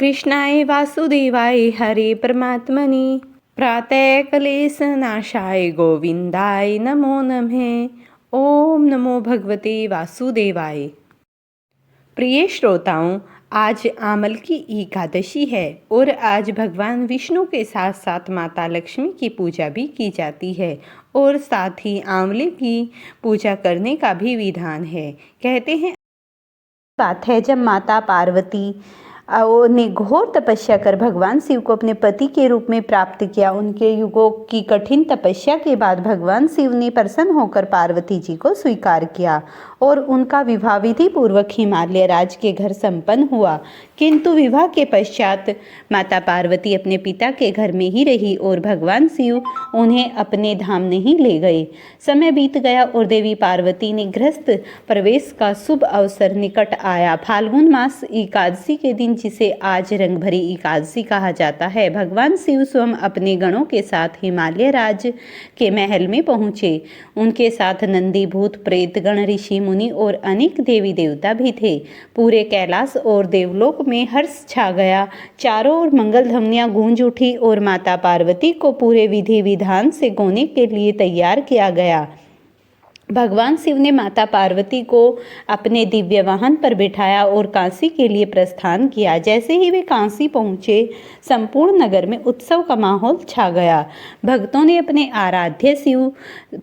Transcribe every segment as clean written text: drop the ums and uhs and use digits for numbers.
कृष्णाय वासुदेवाय हरे परमात्मने प्रातः क्लेशनाशाय गोविंदाय नमो नमः। ओम नमो भगवते वासुदेवाय। प्रिय श्रोताओं, आज आमल की एकादशी है और आज भगवान विष्णु के साथ साथ माता लक्ष्मी की पूजा भी की जाती है और साथ ही आंवले की पूजा करने का भी विधान है। कहते हैं बात है जब माता पार्वती ने घोर तपस्या कर भगवान शिव को अपने पति के रूप में प्राप्त किया। उनके युगों की कठिन तपस्या के बाद भगवान शिव ने प्रसन्न होकर पार्वती जी को स्वीकार किया और उनका विवाह विधि पूर्वक हिमालय राज के घर संपन्न हुआ। किंतु विवाह के पश्चात माता पार्वती अपने पिता के घर में ही रही और भगवान शिव उन्हें अपने धाम नहीं ले गए। समय बीत गया और देवी पार्वती ने गृहस्थ प्रवेश का शुभ अवसर निकट आया। फाल्गुन मास एकादशी के दिन, जिसे आज रंग भरी एकादशी कहा जाता है, भगवान शिव स्वयं अपने गणों के साथ हिमालय राज के महल में पहुंचे। उनके साथ नंदी, भूत, प्रेत गण, ऋषि मुनि और अनेक देवी देवता भी थे। पूरे कैलाश और देवलोक में हर्ष छा गया। चारों ओर मंगल ध्वनियां गूंज उठी और माता पार्वती को पूरे विधि विधान से गाने के लिए तैयार किया गया। भगवान शिव ने माता पार्वती को अपने दिव्य वाहन पर बिठाया और काशी के लिए प्रस्थान किया। जैसे ही वे काशी पहुंचे, संपूर्ण नगर में उत्सव का माहौल छा गया। भक्तों ने अपने आराध्य शिव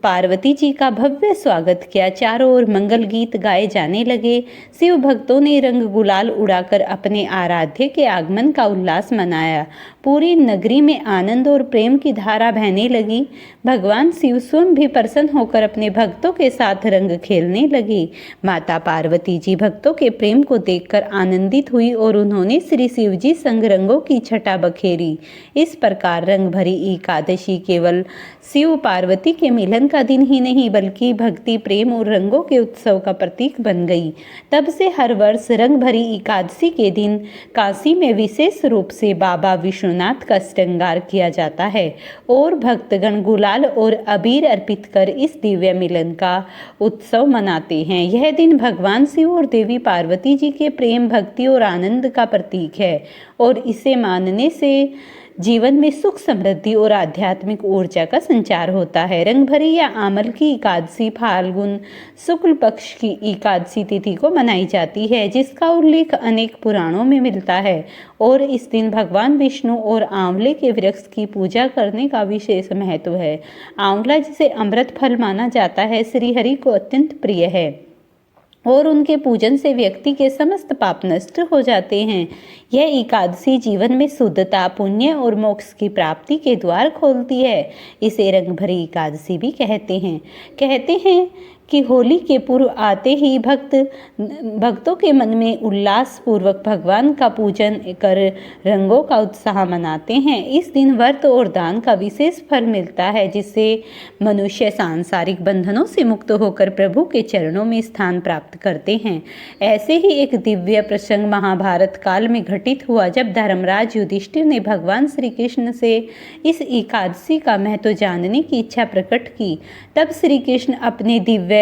पार्वती जी का भव्य स्वागत किया। चारों ओर मंगल गीत गाए जाने लगे। शिव भक्तों ने रंग गुलाल उड़ाकर अपने आराध्य के आगमन का उल्लास मनाया। पूरी नगरी में आनंद और प्रेम की धारा बहने लगी। भगवान शिव स्वयं भी प्रसन्न होकर अपने भक्तों के साथ रंग खेलने लगी। माता पार्वती जी भक्तों के प्रेम को देखकर आनंदित हुई और उन्होंने श्री शिव जी संग रंगों की छटा बखेरी। इस प्रकार रंग भरी एकादशी केवल शिव पार्वती के मिलन का दिन ही नहीं, बल्कि भक्ति, प्रेम और रंगों के उत्सव का प्रतीक बन गई। तब से हर वर्ष रंग भरी एकादशी के दिन काशी में विशेष रूप से बाबा विश्वनाथ का श्रृंगार किया जाता है और भक्तगण गुलाल और अबीर अर्पित कर इस दिव्य मिलन का उत्सव मनाते हैं। यह दिन भगवान शिव और देवी पार्वती जी के प्रेम, भक्ति और आनंद का प्रतीक है और इसे मानने से जीवन में सुख, समृद्धि और आध्यात्मिक ऊर्जा का संचार होता है। रंग भरी या आमल की एकादशी फाल्गुन शुक्ल पक्ष की एकादशी तिथि को मनाई जाती है, जिसका उल्लेख अनेक पुराणों में मिलता है और इस दिन भगवान विष्णु और आंवले के वृक्ष की पूजा करने का विशेष महत्व है। आंवला, जिसे अमृत फल माना जाता है, श्री हरि को अत्यंत प्रिय है और उनके पूजन से व्यक्ति के समस्त पाप नष्ट हो जाते हैं। यह एकादशी जीवन में शुद्धता, पुण्य और मोक्ष की प्राप्ति के द्वार खोलती है। इसे रंग भरी एकादशी भी कहते हैं कि होली के पूर्व आते ही भक्तों के मन में उल्लास पूर्वक भगवान का पूजन कर रंगों का उत्साह मनाते हैं। इस दिन व्रत और दान का विशेष फल मिलता है, जिससे मनुष्य सांसारिक बंधनों से मुक्त होकर प्रभु के चरणों में स्थान प्राप्त करते हैं। ऐसे ही एक दिव्य प्रसंग महाभारत काल में घटित हुआ, जब धर्मराज युधिष्ठिर ने भगवान श्री कृष्ण से इस एकादशी का महत्व जानने की इच्छा प्रकट की। तब श्री कृष्ण अपने दिव्य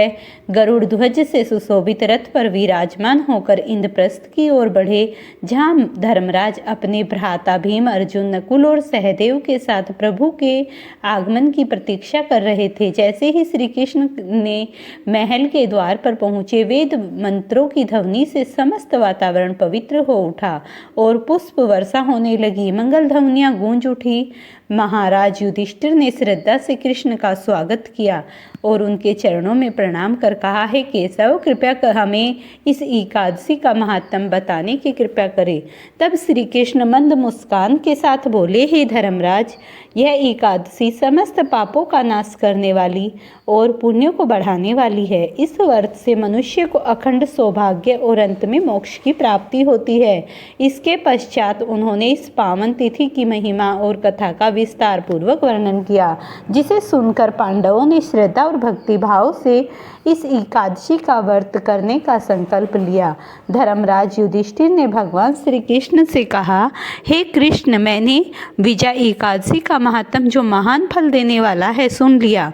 गरुड़ ध्वज से सुशोभित रथ पर विराजमान होकर इंद्रप्रस्थ की ओर बढ़े, जहां धर्मराज अपने भ्राता भीम, अर्जुन, नकुल और सहदेव के साथ प्रभु के आगमन की प्रतीक्षा कर रहे थे। जैसे ही श्री कृष्ण ने महल के द्वार पर पहुंचे, वेद मंत्रों की ध्वनि से समस्त वातावरण पवित्र हो उठा और पुष्प वर्षा होने लगी। मंगल ध्वनियां गूंज उठी। महाराज युधिष्ठिर ने श्रद्धा से कृष्ण का स्वागत किया और उनके चरणों में प्रणाम कर कहा, है केशव, कृपया कर हमें इस एकादशी का महात्म बताने की कृपा करें। तब श्री कृष्ण मंद मुस्कान के साथ बोले, हे धर्मराज, यह एकादशी समस्त पापों का नाश करने वाली और पुण्यों को बढ़ाने वाली है। इस व्रत से मनुष्य को अखंड सौभाग्य और अंत में मोक्ष की प्राप्ति होती है। इसके पश्चात उन्होंने इस पावन तिथि की महिमा और कथा का विस्तार पूर्वक वर्णन किया, जिसे सुनकर पांडवों ने श्रद्धा और भक्ति भाव से इस एकादशी का व्रत करने का संकल्प लिया। धर्मराज युधिष्ठिर ने भगवान श्री कृष्ण से कहा, हे कृष्ण, मैंने विजया एकादशी का महात्म, जो महान फल देने वाला है, सुन लिया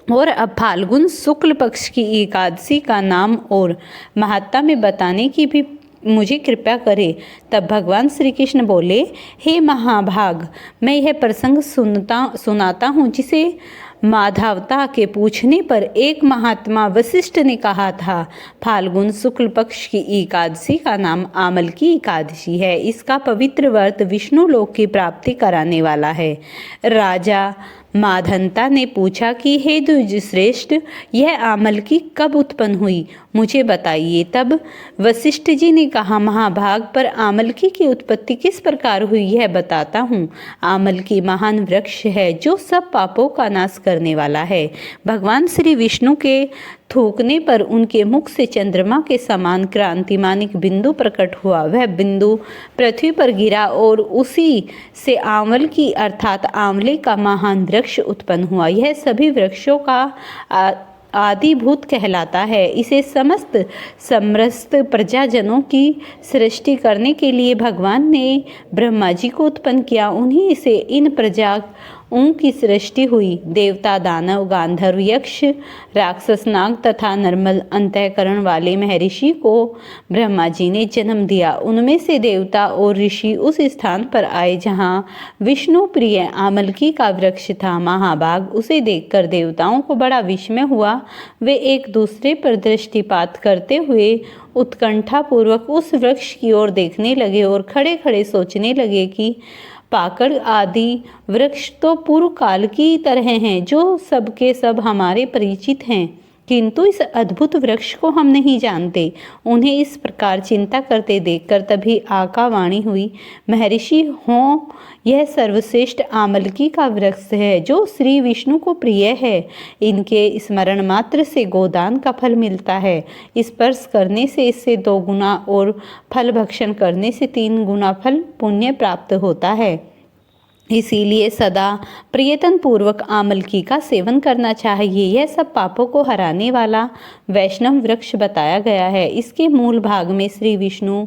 और अब फाल्गुन शुक्ल पक्ष की एकादशी का नाम और महत्ता में बताने की भी मुझे कृपा करे। तब भगवान श्री कृष्ण बोले, हे महाभाग, मैं यह प्रसंग सुनाता हूँ जिसे माधवता के पूछने पर एक महात्मा वशिष्ठ ने कहा था। फाल्गुन शुक्ल पक्ष की एकादशी का नाम आमलकी एकादशी है। इसका पवित्र व्रत विष्णु लोक की प्राप्ति कराने वाला है। राजा माधंता ने पूछा कि हे द्विज श्रेष्ठ, यह आमलकी कब उत्पन्न हुई, मुझे बताइए। तब वशिष्ठ जी ने कहा, महाभाग, पर आमलकी की उत्पत्ति किस प्रकार हुई यह बताता हूँ। आमलकी महान वृक्ष है जो सब पापों का नाश करने वाला है। भगवान श्री विष्णु के थूकने पर उनके मुख से चंद्रमा के समान क्रांतिमान एक बिंदु प्रकट हुआ। वह बिंदु पृथ्वी पर गिरा और उसी से आंवलकी अर्थात आंवले का महान वृक्ष उत्पन्न हुआ। यह सभी वृक्षों का आदिभूत कहलाता है। इसे समस्त प्रजाजनों की सृष्टि करने के लिए भगवान ने ब्रह्मा जी को उत्पन्न किया। उन्हीं से इन प्रजाओं की सृष्टि हुई। देवता, दानव, गांधर्व, यक्ष, राक्षस, नाग तथा निर्मल अंतःकरण वाले महर्षि को ब्रह्मा जी ने जन्म दिया। उनमें से देवता और ऋषि उस स्थान पर आए जहाँ विष्णु प्रिय आमलकी का वृक्ष था। महाभाग, उसे देखकर देवताओं को बड़ा विस्मय हुआ। वे एक दूसरे पर दृष्टिपात करते हुए उत्कंठापूर्वक उस वृक्ष की ओर देखने लगे और खड़े खड़े सोचने लगे कि पाकड़ आदि वृक्ष तो पूर्व काल की तरह हैं, जो सबके सब हमारे परिचित हैं, किंतु इस अद्भुत वृक्ष को हम नहीं जानते। उन्हें इस प्रकार चिंता करते देखकर तभी आकावाणी हुई, महर्षि हों, यह सर्वश्रेष्ठ आमलकी का वृक्ष है जो श्री विष्णु को प्रिय है। इनके स्मरण मात्र से गोदान का फल मिलता है। स्पर्श करने से इससे 2 गुना और फल भक्षण करने से 3 गुना फल पुण्य प्राप्त होता है। इसीलिए सदा प्रयत्न पूर्वक आमलकी का सेवन करना चाहिए। यह सब पापों को हराने वाला वैष्णव वृक्ष बताया गया है। इसके मूल भाग में श्री विष्णु,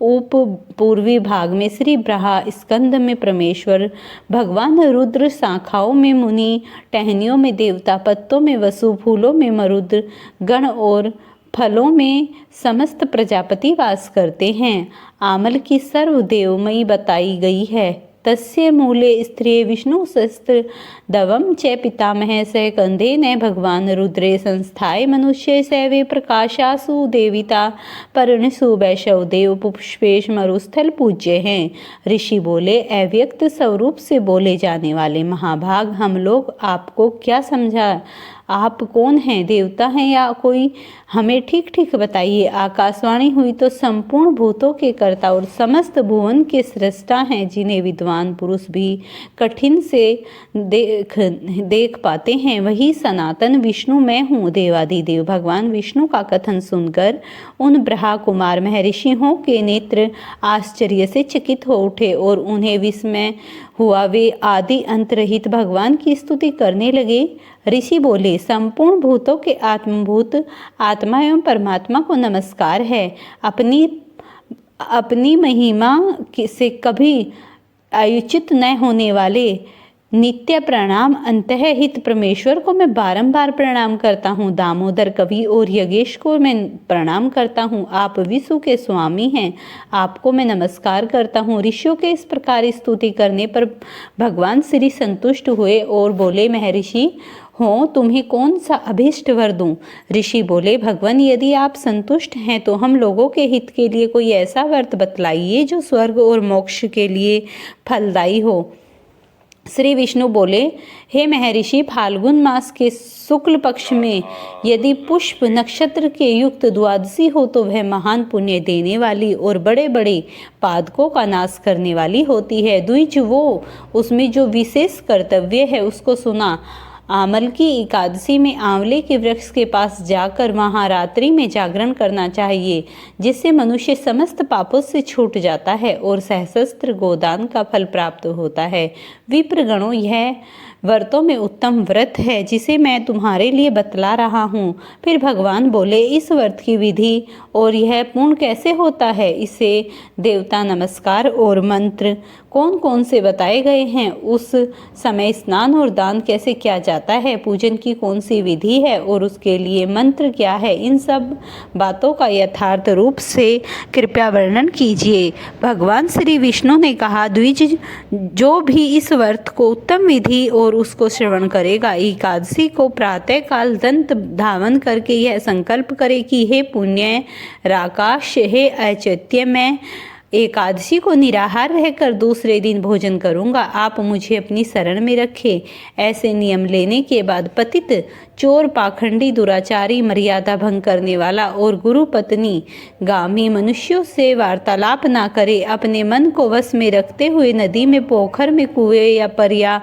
उप पूर्वी भाग में श्री ब्रह्मा, स्कंद में परमेश्वर, भगवान रुद्र, शाखाओं में मुनि, टहनियों में देवता, पत्तों में वसु, फूलों में मरुद्र गण और फलों में समस्त प्रजापति वास करते हैं। आमलकी सर्वदेवमयी बताई गई है। तस्य मूले स्त्रिये विष्णु शस्त्र दवम च पितामह स कंधे न भगवान रुद्रे संस्थाय मनुष्य सैवे प्रकाशासु देविता पर्णसु वैशव देव पुष्पेश मरुस्थल पूज्य हैं। ऋषि बोले, अव्यक्त स्वरूप से बोले जाने वाले महाभाग, हम लोग आपको क्या समझा, आप कौन हैं, देवता हैं या कोई, हमें ठीक ठीक बताइए। आकाशवाणी हुई तो संपूर्ण भूतों के कर्ता और समस्त भुवन के सृष्टा हैं, जिन्हें विद्वान पुरुष भी कठिन से देख पाते हैं। वही सनातन विष्णु मैं हूँ। देवादिदेव भगवान विष्णु का कथन सुनकर उन ब्रह्मा कुमार महर्षियों के नेत्र आश्चर्य से चकित हो उठे और उन्हें विस्मय हुआ। वे आदि अंत रहित भगवान की स्तुति करने लगे। ऋषि बोले, संपूर्ण भूतों के आत्मभूत आत्मा एवं परमात्मा को नमस्कार है। अपनी महिमा से कभी आयोचित न होने वाले नित्य प्रणाम अंतःहित परमेश्वर को मैं बारंबार प्रणाम करता हूँ। दामोदर कवि और यज्ञेश को मैं प्रणाम करता हूँ। आप विश्व के स्वामी हैं, आपको मैं नमस्कार करता हूँ। ऋषियों के इस प्रकार स्तुति करने पर भगवान श्री संतुष्ट हुए और बोले, महर्षि हो, तुम्हें कौन सा अभीष्ट वर दूं? ऋषि बोले, भगवान, यदि आप संतुष्ट हैं तो हम लोगों के हित के लिए कोई ऐसा व्रत बतलाइए जो स्वर्ग और मोक्ष के लिए फलदायी हो। श्री विष्णु बोले, हे महर्षि, फाल्गुन मास के शुक्ल पक्ष में यदि पुष्प नक्षत्र के युक्त द्वादशी हो तो वह महान पुण्य देने वाली और बड़े बड़े पादकों का नाश करने वाली होती है। द्विज, वो उसमें जो विशेष कर्तव्य है उसको सुना। आमलकी एकादशी में आंवले के वृक्ष के पास जाकर वहां रात्रि में जागरण करना चाहिए, जिससे मनुष्य समस्त पापों से छूट जाता है और सहस्त्र गोदान का फल प्राप्त होता है। विप्रगणों, यह व्रतों में उत्तम व्रत है जिसे मैं तुम्हारे लिए बतला रहा हूँ। फिर भगवान बोले, इस व्रत की विधि और यह पूर्ण कैसे होता है, इसे देवता नमस्कार और मंत्र कौन कौन से बताए गए हैं, उस समय स्नान और दान कैसे किया जाता है, पूजन की कौन सी विधि है और उसके लिए मंत्र क्या है, इन सब बातों का यथार्थ रूप से कृपया वर्णन कीजिए। भगवान श्री विष्णु ने कहा, द्विज, जो भी इस व्रत को उत्तम विधि और उसको श्रवण करेगा, एकादशी को प्रातः काल दंत धावन करके यह संकल्प करे कि हे पुण्य राकाश, हे ऐचैत्य, मैं एकादशी को निराहार रहकर दूसरे दिन भोजन करूंगा, आप मुझे अपनी शरण में रखें। ऐसे नियम लेने के बाद पतित, चोर, पाखंडी, दुराचारी, मर्यादा भंग करने वाला और गुरु पत्नी गामी मनुष्यों से वार्तालाप ना करे, अपने मन को वश में रखते हुए नदी में, पोखर में, कुएं या पर या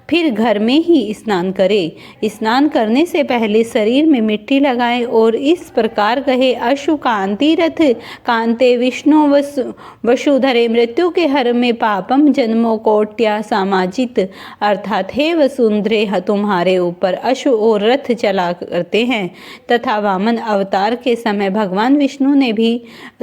फिर घर में ही स्नान करे। स्नान करने से पहले शरीर में मिट्टी लगाएं और इस प्रकार कहे, अशु कांति रथ कांते विष्णु वसुधरे मृत्यु के हर में पापम जन्मों कोट्या सामाजित, अर्थात हे वसुंधरे, तुम्हारे ऊपर अशु और रथ चला करते हैं तथा वामन अवतार के समय भगवान विष्णु ने भी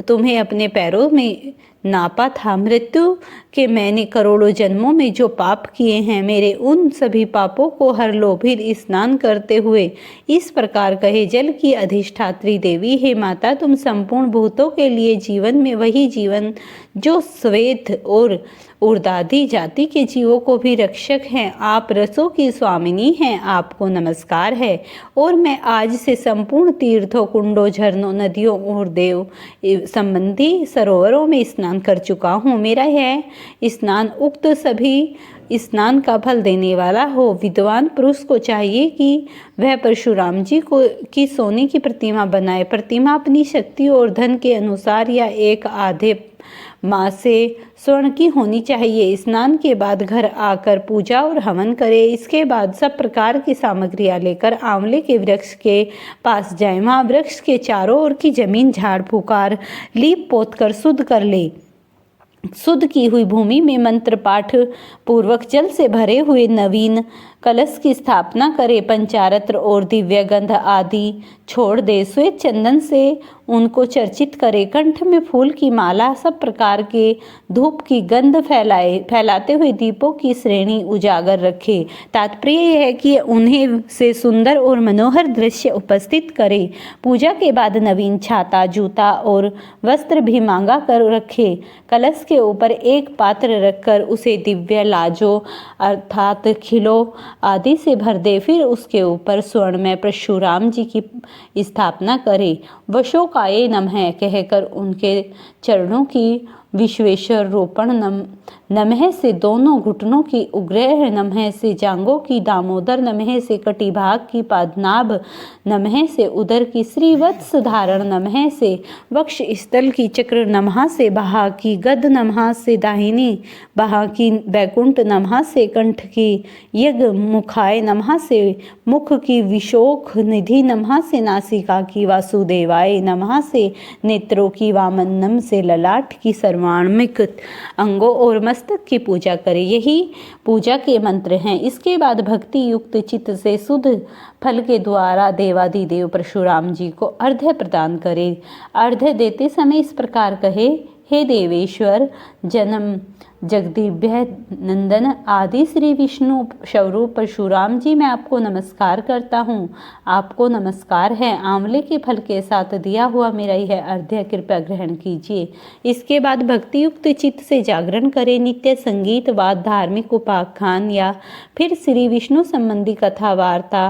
तुम्हें अपने पैरों में नापा था। मृत्यु के मैंने करोड़ों जन्मों में जो पाप किए हैं, मेरे उन सभी पापों को हर लो। फिर स्नान करते हुए इस प्रकार कहे, जल की अधिष्ठात्री देवी, हे माता, तुम संपूर्ण भूतों के लिए जीवन में वही जीवन जो श्वेत और उर्दादी जाति के जीवों को भी रक्षक हैं, आप रसों की स्वामिनी हैं, आपको नमस्कार है। और मैं आज से संपूर्ण तीर्थों, कुंडों, झरनों, नदियों और देव संबंधी सरोवरों में स्नान कर चुका हूँ। मेरा यह स्नान उक्त सभी स्नान का फल देने वाला हो। विद्वान पुरुष को चाहिए कि वह परशुराम जी की सोने की प्रतिमा बनाए। प्रतिमा अपनी शक्ति और धन के अनुसार या एक आधे माँ से स्वर्ण की होनी चाहिए। स्नान के बाद घर आकर पूजा और हवन करे। इसके बाद सब प्रकार की सामग्रियाँ लेकर आंवले के वृक्ष के पास जाए। वहाँ वृक्ष के चारों ओर की जमीन झाड़ फूकार लीप पोत कर शुद्ध कर ले। शुद्ध की हुई भूमि में मंत्र पाठ पूर्वक जल से भरे हुए नवीन कलश की स्थापना करे। पंचारत्र और दिव्य गंध आदि छोड़ दे। श्वेत चंदन से उनको चर्चित करे। कंठ में फूल की माला, सब प्रकार के धूप की गंध फैलाते हुए दीपों की श्रेणी उजागर रखे। तात्पर्य यह है कि उन्हें से सुंदर और मनोहर दृश्य उपस्थित करे। पूजा के बाद नवीन छाता, जूता और वस्त्र भी मांगा कर रखे। कलश के ऊपर एक पात्र रखकर उसे दिव्य लाजो अर्थात खिलो आदि से भर दे। फिर उसके ऊपर स्वर्ण में परशुराम जी की स्थापना करे। वशोकाय नमः कहकर उनके चरणों की विश्वेश्वर रोपण नमः से दोनों घुटनों की उग्रह नमः से जांघों की दामोदर नमः से कटिभाग की पादनाभ नमः से उदर की श्रीवत्स धारण नमः से वक्ष स्थल की चक्र नमः से बाहा की गद नमः से दाहिनी बाहा की बैकुंठ नमः से कंठ की यज्ञ मुखाय नमः से मुख की विशोक निधि नमः से नासिका की वासुदेवाय नमः से नेत्रों की वामन्नम से ललाट की सर्वाण्मिक अंगों और मस्तक की पूजा करें। यही पूजा के मंत्र हैं। इसके बाद भक्ति युक्त चित्त से शुद्ध फल के द्वारा देवाधिदेव परशुराम जी को अर्घ्य प्रदान करें। अर्घ्य देते समय इस प्रकार कहे, हे देवेश्वर जन्म जगदीभ्य नंदन आदि श्री विष्णु स्वरूप परशुराम जी, मैं आपको नमस्कार करता हूँ। आपको नमस्कार है। आंवले के फल के साथ दिया हुआ मेरा यह अर्घ्य कृपया ग्रहण कीजिए। इसके बाद भक्ति युक्त चित्त से जागरण करें। नित्य संगीत, वाद, धार्मिक उपाख्यान या फिर श्री विष्णु संबंधी कथा वार्ता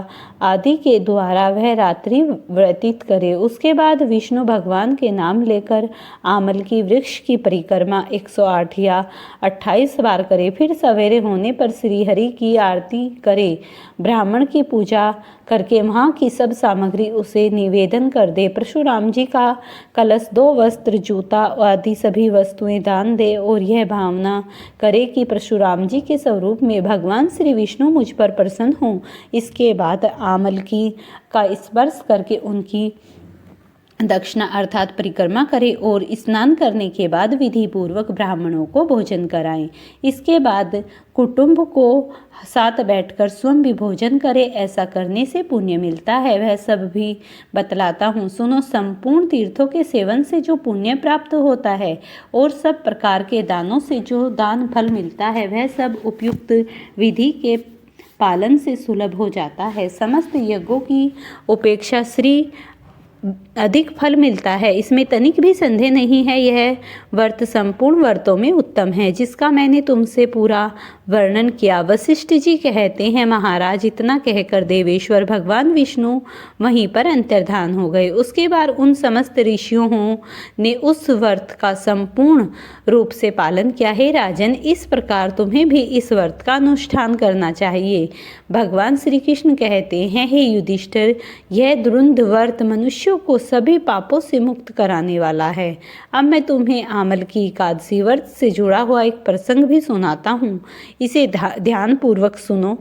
आदि के द्वारा वह रात्रि व्यतीत करे। उसके बाद विष्णु भगवान के नाम लेकर आमल की वृक्ष की परिक्रमा 108 या 28 बार करे। फिर सवेरे होने पर श्री हरि की आरती करे। ब्राह्मण की पूजा करके वहाँ की सब सामग्री उसे निवेदन कर दे। परशुराम जी का कलश, 2 वस्त्र, जूता आदि सभी वस्तुएं दान दे और यह भावना करे कि परशुराम जी के स्वरूप में भगवान श्री विष्णु मुझ पर प्रसन्न हों। इसके बाद आमल की का स्पर्श करके उनकी दक्षिणा अर्थात परिक्रमा करें और स्नान करने के बाद विधि पूर्वक ब्राह्मणों को भोजन कराएं। इसके बाद कुटुंब को साथ बैठकर स्वयं भी भोजन करें। ऐसा करने से पुण्य मिलता है, वह सब भी बतलाता हूँ, सुनो। संपूर्ण तीर्थों के सेवन से जो पुण्य प्राप्त होता है और सब प्रकार के दानों से जो दान फल मिलता है, वह सब उपयुक्त विधि के पालन से सुलभ हो जाता है। समस्त यज्ञों की उपेक्षा श्री अधिक फल मिलता है, इसमें तनिक भी संदेह नहीं है। यह व्रत संपूर्ण व्रतों में उत्तम है, जिसका मैंने तुमसे पूरा वर्णन किया। वशिष्ठ जी कहते हैं, महाराज, इतना कहकर देवेश्वर भगवान विष्णु वहीं पर अंतर्धान हो गए। उसके बाद उन समस्त ऋषियों ने उस व्रत का संपूर्ण रूप से पालन किया। हे राजन, इस प्रकार तुम्हें भी इस व्रत का अनुष्ठान करना चाहिए। भगवान श्री कृष्ण कहते हैं, हे युधिष्ठिर, यह द्वंद व्रत मनुष्यों को सभी पापों से मुक्त कराने वाला है। अब मैं तुम्हें आमल की एकादशी व्रत से जुड़ा हुआ एक प्रसंग भी सुनाता हूँ, इसे ध्यान पूर्वक सुनो।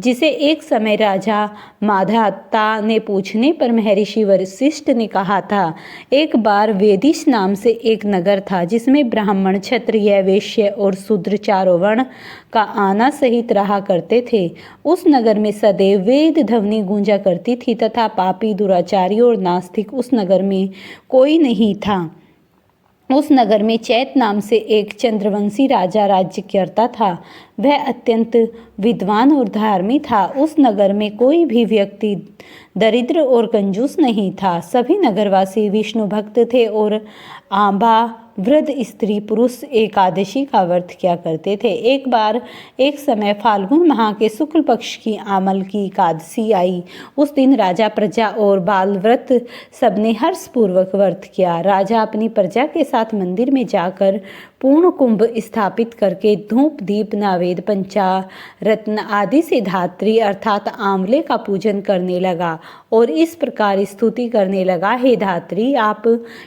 जिसे एक समय राजा माधाता ने पूछने पर महर्षि वशिष्ठ ने कहा था, एक बार वेदिश नाम से एक नगर था, जिसमें ब्राह्मण, क्षत्रिय, वैश्य और शूद्र चारों वर्ण का आना सहित रहा करते थे। उस नगर में सदैव वेद ध्वनि गूंजा करती थी तथा पापी, दुराचारी और नास्तिक उस नगर में कोई नहीं था। उस नगर में चैत नाम से एक चंद्रवंशी राजा राज्य करता था। वह अत्यंत विद्वान और धार्मिक था। उस नगर में कोई भी व्यक्ति दरिद्र और कंजूस नहीं था। सभी नगरवासी विष्णु भक्त थे और आभा, वृद्ध, स्त्री, पुरुष एकादशी का व्रत किया करते थे। एक समय फाल्गुन माह के शुक्ल पक्ष की आमल की एकादशी आई। उस दिन राजा, प्रजा और बाल व्रत सबने हर्षपूर्वक व्रत किया। राजा अपनी प्रजा के साथ मंदिर में जाकर पूर्ण कुंभ स्थापित करके धूप, दीप, नैवेद्य, पंचारत्न आदि से धात्री अर्थात आंवले का पूजन करने लगा और इस प्रकार स्तुति करने लगा, हे धात्री, आप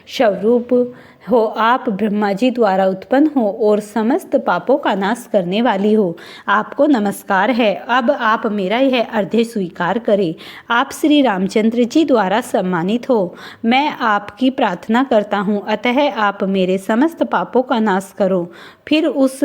स्वरूप हो, आप ब्रह्मा जी द्वारा उत्पन्न हो और समस्त पापों का नाश करने वाली हो। आपको नमस्कार है। अब आप मेरा यह अर्घ्य स्वीकार करें। आप श्री रामचंद्र जी द्वारा सम्मानित हो। मैं आपकी प्रार्थना करता हूँ, अतः आप मेरे समस्त पापों का नाश करो। फिर उस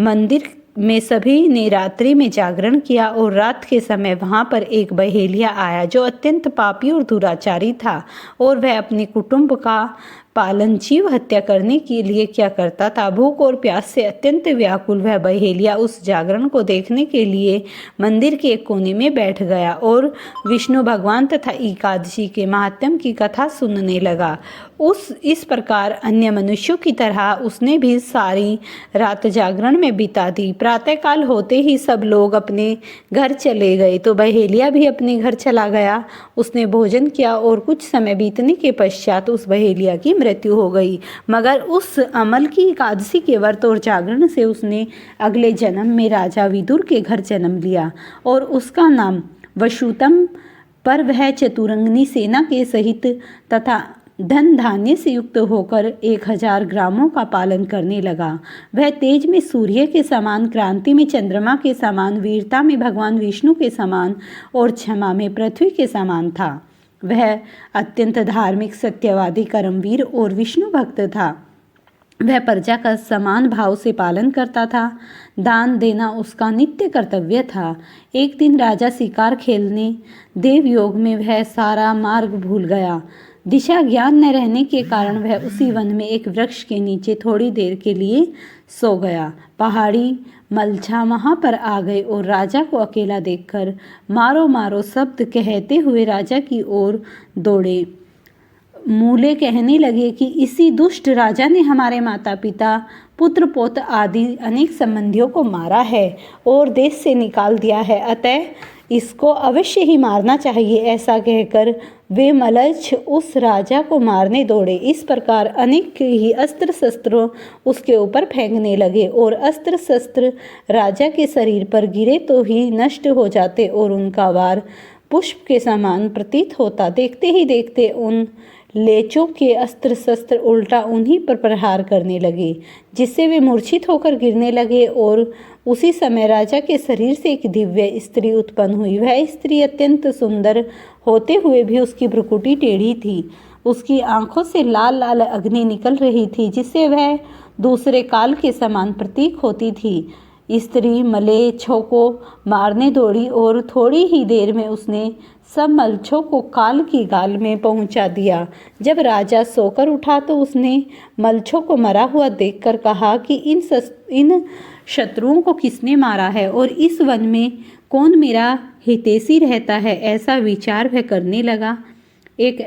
मंदिर में सभी ने रात्रि में जागरण किया और रात के समय वहाँ पर एक बहेलिया आया जो अत्यंत पापी और दुराचारी था और वह अपने कुटुंब का पालन जीव हत्या करने के लिए क्या करता था। भूख और प्यास से अत्यंत व्याकुल वह बहेलिया उस जागरण को देखने के लिए मंदिर के एक कोने में बैठ गया और विष्णु भगवान तथा एकादशी के महात्म्य की कथा सुनने लगा। इस प्रकार अन्य मनुष्यों की तरह उसने भी सारी रात जागरण में बिता दी। प्रातःकाल होते ही सब लोग अपने घर चले गए तो बहेलिया भी अपने घर चला गया। उसने भोजन किया और कुछ समय बीतने के पश्चात उस बहेलिया की मृत्यु हो गई। मगर उस अमल की एकादशी के व्रत और जागरण से उसने अगले जन्म में राजा विदुर के घर जन्म लिया और उसका नाम वशुतम। पर वह चतुरंगिनी सेना के सहित तथा धन धान्य से युक्त होकर 1000 ग्रामों का पालन करने लगा। वह तेज में सूर्य के समान, क्रांति में चंद्रमा के समान, वीरता में भगवान विष्णु के समान और क्षमा में पृथ्वी के समान था। वह अत्यंत धार्मिक, सत्यवादी, कर्मवीर और विष्णु भक्त था। वह प्रजा का समान भाव से पालन करता था। दान देना उसका नित्य कर्तव्य था। एक दिन राजा शिकार खेलने देव योग में वह सारा मार्ग भूल गया। दिशा ज्ञान न रहने के कारण वह उसी वन में एक वृक्ष के नीचे थोड़ी देर के लिए सो गया। पहाड़ी मलछा वहां पर आ गए और राजा को अकेला देखकर मारो मारो शब्द कहते हुए राजा की ओर दौड़े। मूले कहने लगे कि इसी दुष्ट राजा ने हमारे माता पिता, पुत्र पौत्र आदि अनेक संबंधियों को मारा है और देश से निकाल दिया है, अतः इसको अवश्य ही मारना चाहिए। ऐसा कहकर वे मलच्छ उस राजा को मारने दौड़े। इस प्रकार अनेक ही अस्त्र शस्त्र उसके ऊपर फेंकने लगे और अस्त्र शस्त्र राजा के शरीर पर गिरे तो ही नष्ट हो जाते और उनका वार पुष्प के समान प्रतीत होता। देखते ही देखते उन लेचों के अस्त्र शस्त्र उल्टा उन्हीं पर प्रहार करने लगे, जिससे वे मूर्छित होकर गिरने लगे और उसी समय राजा के शरीर से एक दिव्य स्त्री उत्पन्न हुई। वह स्त्री अत्यंत सुंदर होते हुए भी उसकी भ्रुकुटी टेढ़ी थी। उसकी आंखों से लाल लाल अग्नि निकल रही थी, जिससे वह दूसरे काल के समान प्रतीक होती थी। स्त्री मलेच्छों को मारने दौड़ी और थोड़ी ही देर में उसने सब मलच्छों को काल की गाल में पहुंचा दिया। जब राजा सोकर उठा तो उसने मलच्छों को मरा हुआ देखकर कहा कि इन शत्रुओं को किसने मारा है और इस वन में कौन मेरा हितैषी रहता है। ऐसा विचार वह करने लगा। एक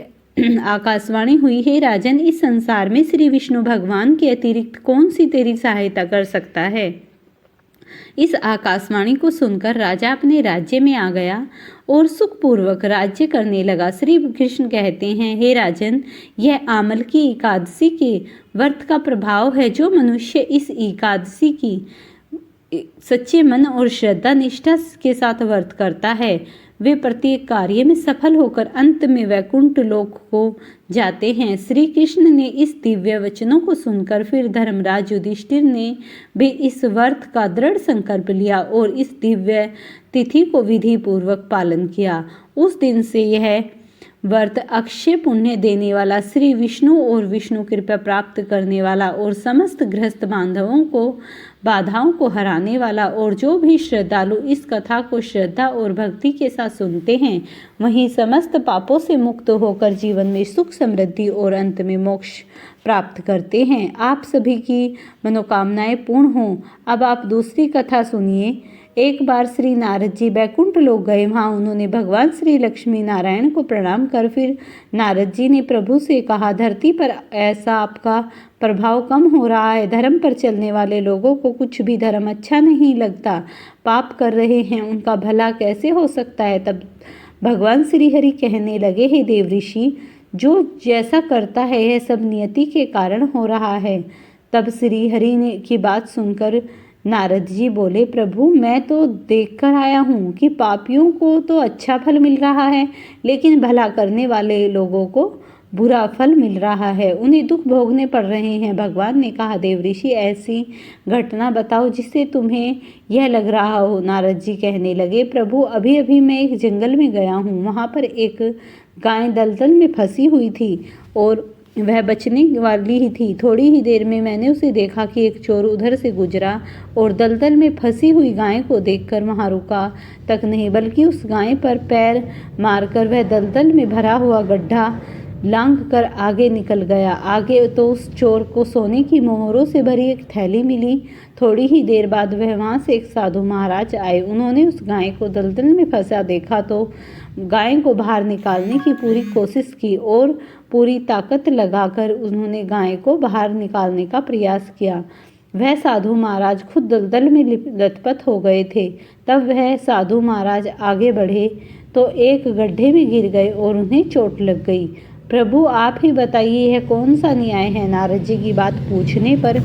आकाशवाणी हुई, हे राजन, इस संसार में श्री विष्णु भगवान के अतिरिक्त कौन सी तेरी सहायता कर सकता है। इस आकाशवाणी को सुनकर राजा अपने राज्य में आ गया और सुखपूर्वक राज्य करने लगा। श्री कृष्ण कहते हैं, हे राजन, यह आमल की एकादशी के व्रत का प्रभाव है। जो मनुष्य इस एकादशी की सच्चे मन और श्रद्धा निष्ठा के साथ व्रत करता है, वे प्रत्येक कार्य में सफल होकर अंत में वैकुंठ लोक को जाते हैं। श्री कृष्ण ने इस दिव्य वचनों को सुनकर फिर धर्मराज युधिष्ठिर ने भी इस व्रत का दृढ़ संकल्प लिया और इस दिव्य तिथि को विधि पूर्वक पालन किया। उस दिन से यह व्रत अक्षय पुण्य देने वाला, श्री विष्णु और विष्णु कृपा प्राप्त करने वाला और समस्त गृहस्थ बांधवों को बाधाओं को हराने वाला, और जो भी श्रद्धालु इस कथा को श्रद्धा और भक्ति के साथ सुनते हैं, वहीं समस्त पापों से मुक्त होकर जीवन में सुख समृद्धि और अंत में मोक्ष प्राप्त करते हैं। आप सभी की मनोकामनाएं पूर्ण हों। अब आप दूसरी कथा सुनिए। एक बार श्री नारद जी बैकुंठ लोक गए। वहाँ उन्होंने भगवान श्री लक्ष्मी नारायण को प्रणाम कर फिर नारद जी ने प्रभु से कहा, धरती पर ऐसा आपका प्रभाव कम हो रहा है। धर्म पर चलने वाले लोगों को कुछ भी धर्म अच्छा नहीं लगता। पाप कर रहे हैं, उनका भला कैसे हो सकता है। तब भगवान श्री हरि कहने लगे, हे देव ऋषि, जो जैसा करता है यह सब नियति के कारण हो रहा है। तब श्री हरि ने की बात सुनकर नारद जी बोले, प्रभु, मैं तो देखकर आया हूँ कि पापियों को तो अच्छा फल मिल रहा है, लेकिन भला करने वाले लोगों को बुरा फल मिल रहा है, उन्हें दुख भोगने पड़ रहे हैं। भगवान ने कहा, देव ऋषि, ऐसी घटना बताओ जिससे तुम्हें यह लग रहा हो। नारद जी कहने लगे, प्रभु, अभी अभी मैं एक जंगल में गया हूँ। वहाँ पर एक गाय दलदल में फंसी हुई थी और वह बचने वाली ही थी। थोड़ी ही देर में मैंने उसे देखा कि एक चोर उधर से गुजरा और दलदल में फंसी हुई गाय को देखकर वहां रुका तक नहीं, बल्कि उस गाय पर पैर मारकर वह दलदल में भरा हुआ गड्ढा लांघ कर आगे निकल गया। आगे तो उस चोर को सोने की मोहरों से भरी एक थैली मिली। थोड़ी ही देर बाद वह वहाँ से एक साधु महाराज आए। उन्होंने उस गाय को दलदल में फंसा देखा तो गाय को बाहर निकालने की पूरी कोशिश की और पूरी ताकत लगाकर उन्होंने गाय को बाहर निकालने का प्रयास किया। वह साधु महाराज खुद दलदल में लथपथ हो गए थे। तब वह साधु महाराज आगे बढ़े तो एक गड्ढे में गिर गए और उन्हें चोट लग गई। प्रभु, आप ही बताइए, यह कौन सा न्याय है। नारद जी की बात पूछने पर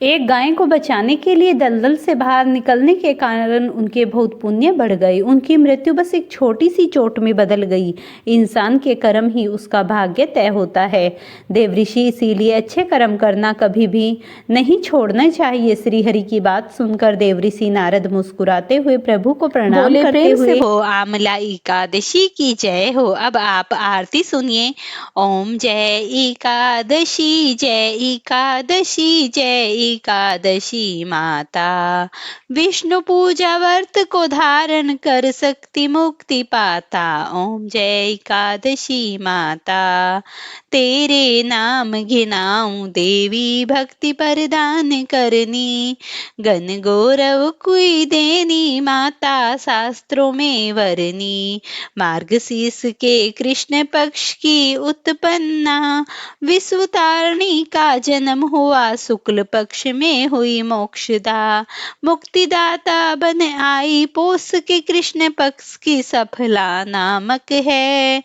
एक गाय को बचाने के लिए दलदल से बाहर निकलने के कारण उनके बहुत पुण्य बढ़ गए। उनकी मृत्यु बस एक छोटी सी चोट में बदल गई। इंसान के कर्म ही उसका भाग्य तय होता है देवऋषि, इसीलिए अच्छे कर्म करना कभी भी नहीं छोड़ना चाहिए। श्री हरि की बात सुनकर देवऋषि नारद मुस्कुराते हुए प्रभु को प्रणाम करते हुए, हो आमला एकादशी की जय हो। अब आप आरती सुनिए। ओम जय एकादशी, जय एकादशी, जय एकादशी माता। विष्णु पूजा व्रत को धारण कर सकती मुक्ति पाता। ओम जय एकादशी माता। तेरे नाम घिनाऊं देवी, भक्ति प्रदान करनी। गण गौरव कुई देनी, माता शास्त्रों में वरनी। मार्गशीर्ष के कृष्ण पक्ष की उत्पन्ना, विश्वतारिणी का जन्म हुआ। शुक्ल पक्ष में हुई मोक्षदा, मुक्तिदाता बन आई। पौष के कृष्ण पक्ष की सफला नामक है।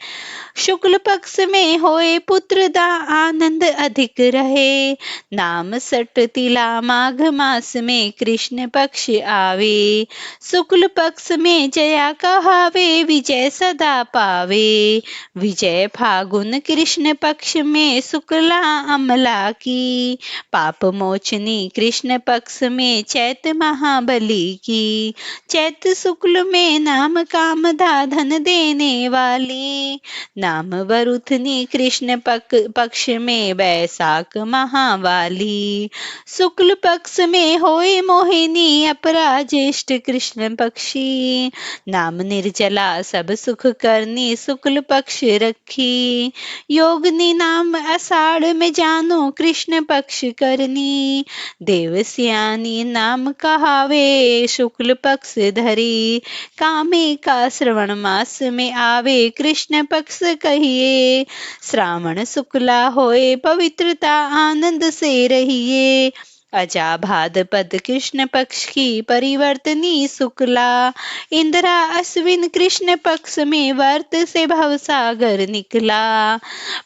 शुक्ल पक्ष में होए पुत्र दा आनंद अधिक रहे। नाम सट तिला माघ मास में कृष्ण पक्ष आवे। शुक्ल पक्ष में जया कहावे विजय सदा पावे। विजय फागुन कृष्ण पक्ष में शुक्ला अमला की। पाप मोचनी कृष्ण पक्ष में चैत महाबली की। चैत शुक्ल में नाम कामदा धन देने वाली। नाम वरुथनी कृष्ण पक्ष में वैशाख महावाली। शुक्ल पक्ष में होए मोहिनी अपराजेष्ठ कृष्ण पक्षी। नाम निर्जला सब सुख करनी शुक्ल पक्ष रखी। योगनी नाम आषाढ़ में जानो कृष्ण पक्ष करनी। देवस्यानी नाम कहावे शुक्ल पक्ष धरी। कामे का श्रवण मास में आवे कृष्ण पक्ष कहिए। श्रावण शुक्ला होए पवित्रता आनंद से रहिए। अजा भाद्रपद कृष्ण पक्ष की परिवर्तनी शुक्ला। इंदिरा अश्विन कृष्ण पक्ष में वर्त से भवसागर निकला।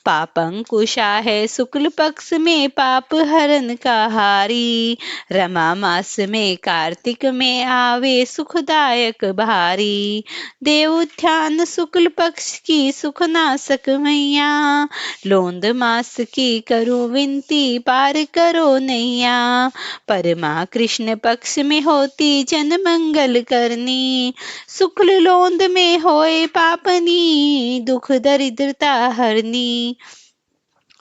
पापंकुशा है शुक्ल पक्ष में पाप हरण का हारी। रमा मास में कार्तिक में आवे सुखदायक भारी। देवोत्थान शुक्ल पक्ष की सुखनाशक मैया। लोंद मास की करो विनती पार करो नैया। परमा कृष्ण पक्ष में होती जन मंगल करनी। शुक्ल लोंद में होए पापनी दुख दरिद्रता हरनी।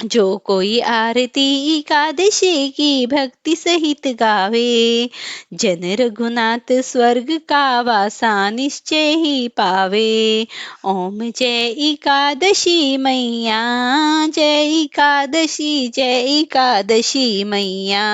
जो कोई आरती एकादशी की भक्ति सहित गावे। जन रघुनाथ स्वर्ग का वासा निश्चय ही पावे। ओम जय एकादशी मैया। जय एकादशी मैया।